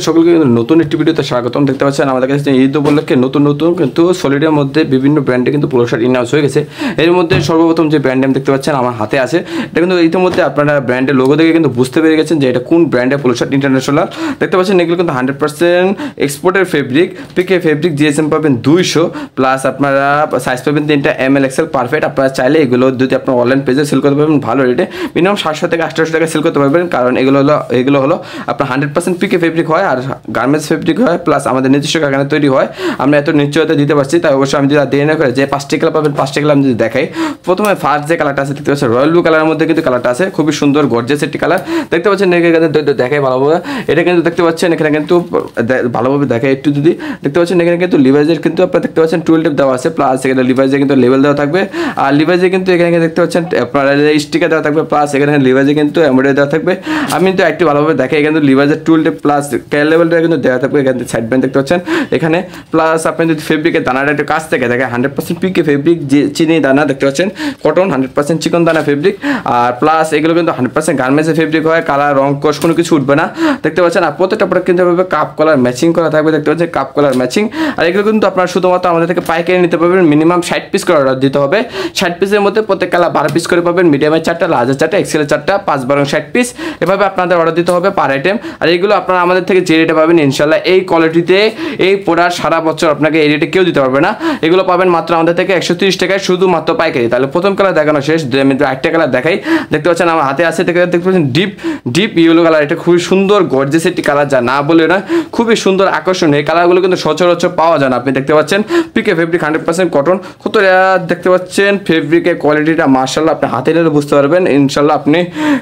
সকলকে নতুন একটি ভিডিওতে স্বাগতম। দেখতে পাচ্ছেন আমাদের কাছে ঈদ উপলক্ষে নতুন কিন্তু সলিডের মধ্যে বিভিন্ন ব্র্যান্ডে কিন্তু পোলো শার্ট ইনহাউস হয়ে গেছে। এর মধ্যে সর্বপ্রথম যে ব্র্যান্ড নেম দেখতে পাচ্ছেন আমার হাতে আছে, এটা কিন্তু ইতিমধ্যে আপনারা ব্র্যান্ডের লোগো দেখে কিন্তু বুঝতে পেরে গেছেন যে এটা কোন ব্র্যান্ডের পোলো শার্ট ইন্টারন্যাশনাল। দেখতে পাচ্ছেন এগুলো কিন্তু 100% এক্সপোর্টের ফেব্রিক, পিকে ফেব্রিক জিএসএম পাবেন 200 প্লাস আপনারা সাইজ পাবেন 3টা ML XL পারফেক্ট। আপনারা চাইলে এগুলো যদি আপনার অনলাইন পেজে সেল করতে পারবেন ভালো রেটে, মিনিমাম 700 থেকে 800 টাকা সেল করতে পারবেন, কারণ এগুলো হলো আপনার 100% পিকে ফেব্রিক হয় আর গার্মেন্টস ফেব্রিক হয়, প্লাস আমাদের নিজস্ব কারখানায় তৈরি হয়। আমরা এত নিশ্চয়তা দিতে পারছি, তাই অবশ্যই আমি যদি দেরি না করে যে 5টি কালার পাবেন 5টি কালার আমি যদি দেখাই। প্রথমে ফার্স্ট যে কালারটা আছে দেখতে পাচ্ছেন রয়্যাল ব্লু কালারের মধ্যে কিন্তু কালারটা আছে, খুবই সুন্দর গর্জিয়াস একটি কালার। দেখতে পাচ্ছেন এখানে দেখাই ভালোভাবে, এটা কিন্তু দেখতে পাচ্ছেন এখানে কিন্তু ভালোভাবে দেখাই একটু যদি দেখতে পাচ্ছেন এখানে কিন্তু লিভাইজের কিন্তু আপনারা দেখতে পাচ্ছেন টুয়েল টেপ দেওয়া আছে, প্লাস এখানে লিভাইজে কিন্তু লেভেল দেওয়া থাকবে। আর লিভাইজে কিন্তু এখানে দেখতে পাচ্ছেন আপনারা স্টিকার দেওয়া থাকবে, প্লাস এখানে লিভাইজে কিন্তু এমব্রয়ডারি দেওয়া থাকবে। আমি কিন্তু একটু ভালোভাবে দেখাই, এখানে লিভাইজের টুয়েল টেপ প্লাস কেয়ার লেভেলটা কিন্তু দেওয়া থাকবে। এখানে সাইড ব্যান্ড দেখতে পাচ্ছেন এখানে, প্লাস আপনি যদি ফেব্রিকের দানাটা একটু কাছ থেকে দেখেন 100% পিকে ফেব্রিক, যে চিনি দানা দেখতে পাচ্ছেন কটন 100% চিকন দানা ফেব্রিক। আর প্লাস এগুলো কিন্তু 100% গার্মেন্টসের ফেব্রিক হয়, কালার রং কোশ কোনো কিছু উঠবে না। দেখতে পাচ্ছেন আর প্রত্যেকটা প্রোডাক্ট কিন্তু কাপ কলার ম্যাচিং করা থাকবে, দেখতে পাচ্ছেন কাপ কলার ম্যাচিং। আর এগুলো কিন্তু আপনারা শুধুমাত্র আমাদের থেকে পাইকারি নিতে পারবেন, মিনিমাম 60 পিস করে অর্ডার দিতে হবে। 60 পিসের মধ্যে প্রত্যেক কালার 12 পিস করে পাবেন, মিডিয়ামের 4টা, লার্জের 4টা, এক্সেলের 4টা, 5-12-60 পিস এভাবে আপনাদের অর্ডার দিতে হবে পার আইটেম। আর এইগুলো আপনারা আমাদের থেকে যে রেটে পাবেন ইনশাল্লাহ এই কোয়ালিটিতে এই প্রোডাক্ট সারা বছর আপনাকে এই রেটে কেউ দিতে পারবে না। এগুলো পাবেন মাত্র আমাদের থেকে 130 টাকায় শুধুমাত্র পাইকারি। তাহলে প্রথম কালার দেখানো শেষ, আমি একটা কালার দেখাই। দেখতে পাচ্ছেন আমার হাতে আছে, দেখতে পাচ্ছেন ডিপ ইয়েলো কালার, এটা খুবই সুন্দর গর্জিয়াস একটি কালার, যা না বলে না খুবই সুন্দর আকর্ষণীয়। এই কালারগুলো কিন্তু সচরাচর পাওয়া যায় না। আপনি দেখতে পাচ্ছেন পিকে ফেব্রিক 100% কটন, কত দেখতে পাচ্ছেন ফেব্রিকের কোয়ালিটিটা মাশাআল্লাহ আপনি হাতে নিলে বুঝতে পারবেন ইনশাল্লাহ। আপনি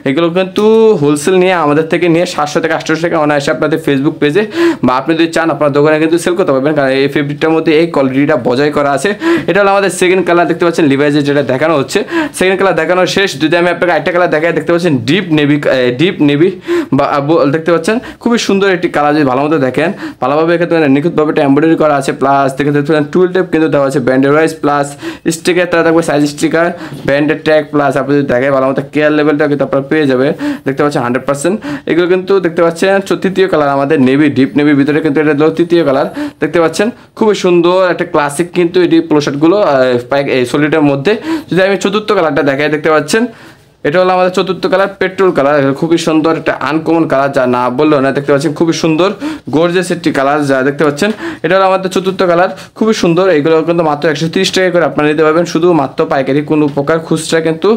এগুলো কিন্তু হোলসেল নিয়ে আমাদের থেকে নিয়ে 700 থেকে 800 টাকা অনায়াসে আপনাদের ফেসবুক পেজে বা আপনি যদি চান আপনার দোকানে কিন্তু সেল করতে পারবেন, কারণ এই ফেব্রিকটার মধ্যে এই কোয়ালিটিটা বজায় করা আছে। এটা হলো আমাদের সেকেন্ড কালার, দেখতে পাচ্ছেন লিভাইজে যেটা দেখানো হচ্ছে। সেকেন্ড কালার দেখানো শেষ, যদি আমি আপনাকে একটা কালার দেখাই, দেখতে পাচ্ছেন ডিপ নেভি বা দেখতে পাচ্ছেন খুবই সুন্দর একটি কালার। যদি ভালো মতো দেখেন ভালোভাবে এখানে নিখুঁতভাবে একটা এমব্রয়ডারি করা আছে, প্লাস দেখতে পাচ্ছেন টুল টেপ কিন্তু দেওয়া আছে ব্যান্ডের ওয়াইজ, প্লাস স্টিকার তারা থাকবে সাইজ স্টিকার, ব্যান্ডের ট্যাগ, প্লাস আপনি যদি দেখেন ভালো মতো কেয়ার লেভেলটা কিন্তু আপনারা পেয়ে যাবে। দেখতে পাচ্ছেন 100%। এগুলো কিন্তু দেখতে পাচ্ছেন তৃতীয় কালার আমাদের নেভি, ডিপ নেভির ভিতরে কিন্তু এটা হলো তৃতীয় কালার। দেখতে পাচ্ছেন খুবই সুন্দর একটা ক্লাসিক কিন্তু এটি পোলো শার্টগুলো সলিডের মধ্যে। যদি আমি চতুর্থ কালারটা দেখাই, দেখতে পাচ্ছেন এটা হলো আমাদের চতুর্থ কালার পেট্রোল কালার, খুবই সুন্দর একটা আনকমন কালার, যা না বললেও না। দেখতে পাচ্ছেন খুবই সুন্দর গর্জিয়াস একটি কালার, যা দেখতে পাচ্ছেন এটা হলো আমাদের চতুর্থ কালার, খুবই সুন্দর। এইগুলো কিন্তু মাত্র 130 টাকা করে আপনারা নিতে পারবেন, শুধু মাত্র পাইকারি, কোনো প্রকার খুচরা কিন্তু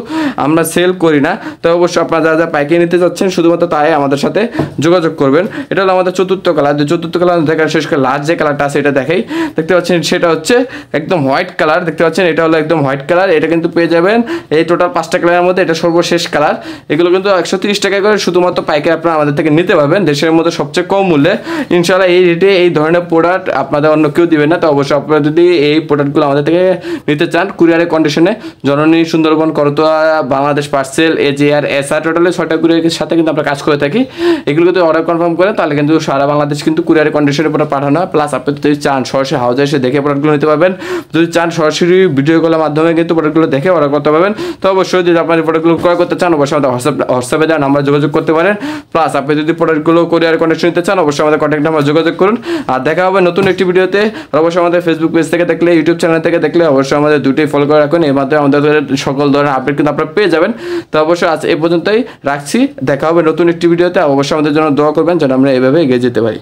আমরা সেল করি না। তো অবশ্যই আপনারা যারা পাইকারি নিতে যাচ্ছেন শুধুমাত্র তাই আমাদের সাথে যোগাযোগ করবেন। এটা হলো আমাদের চতুর্থ কালার। যে চতুর্থ কালার দেখার শেষ করে লাস্ট যে কালারটা আছে এটা দেখাই, দেখতে পাচ্ছেন সেটা হচ্ছে একদম হোয়াইট কালার। দেখতে পাচ্ছেন এটা হলো একদম হোয়াইট কালার, এটা কিন্তু পেয়ে যাবেন এই টোটাল 5টা কালারের মধ্যে এটা সর্বশেষ কালার। এগুলো কিন্তু 130 টাকা করে শুধুমাত্র পাইকারি আপনারা আমাদের থেকে নিতে পারবেন, দেশের মধ্যে সবচেয়ে কম মূল্যে ইনশাআল্লাহ। এই রেটে এই ধরনের প্রোডাক্ট আপনাদের অন্য কেউ দিবেন না। তো অবশ্যই আপনারা যদি এই প্রোডাক্টগুলো আমাদের থেকে নিতে চান কুরিয়ারের কন্ডিশনে, Janani, Sundarban, Karatoya, Bangladesh parcel, AJR, SR totally 6টা কুরিয়ারের সাথে কিন্তু আমরা কাজ করে থাকি। এগুলো যদি অর্ডার কনফার্ম করেন তাহলে কিন্তু সারা বাংলাদেশ কিন্তু কুরিয়ারের কন্ডিশনে প্রোডাক্ট পাঠানো হয়। প্লাস আপনি যদি চান সরাসরি হাউজে এসে দেখে প্রোডাক্টগুলো নিতে পারবেন, যদি চান সরাসরি ভিডিও কলের মাধ্যমে কিন্তু প্রোডাক্টগুলো দেখে অর্ডার করতে পারবেন। তো অবশ্যই যদি আপনার প্রোডাক্টগুলো ক্রয় করতে চান অবশ্যই আমাদের হোয়াটসঅ্যাপে দেওয়া নাম্বার যোগাযোগ করতে পারেন। প্লাস আপনি যদি প্রোডাক্টগুলো কুরিয়ার কন্ডিশন নিতে চান অবশ্যই আমাদের কন্ট্যাক্ট নাম্বার যোগাযোগ করুন। আর দেখা হবে নতুন একটি ভিডিওতে। অবশ্যই আমাদের ফেসবুক পেজ থেকে দেখলে, ইউটিউব চ্যানেল থেকে দেখলে অবশ্যই আমাদের দুটোই ফলো করে রাখুন, এর মাধ্যমে আমাদের সকল ধরনের আপডেট কিন্তু আপনারা পেয়ে যাবেন। তো অবশ্যই আজ এই পর্যন্তই রাখছি, দেখা হবে নতুন একটি ভিডিওতে। অবশ্যই আমাদের জন্য দোয়া করবেন যেন আমরা এইভাবে এগিয়ে যেতে পারি।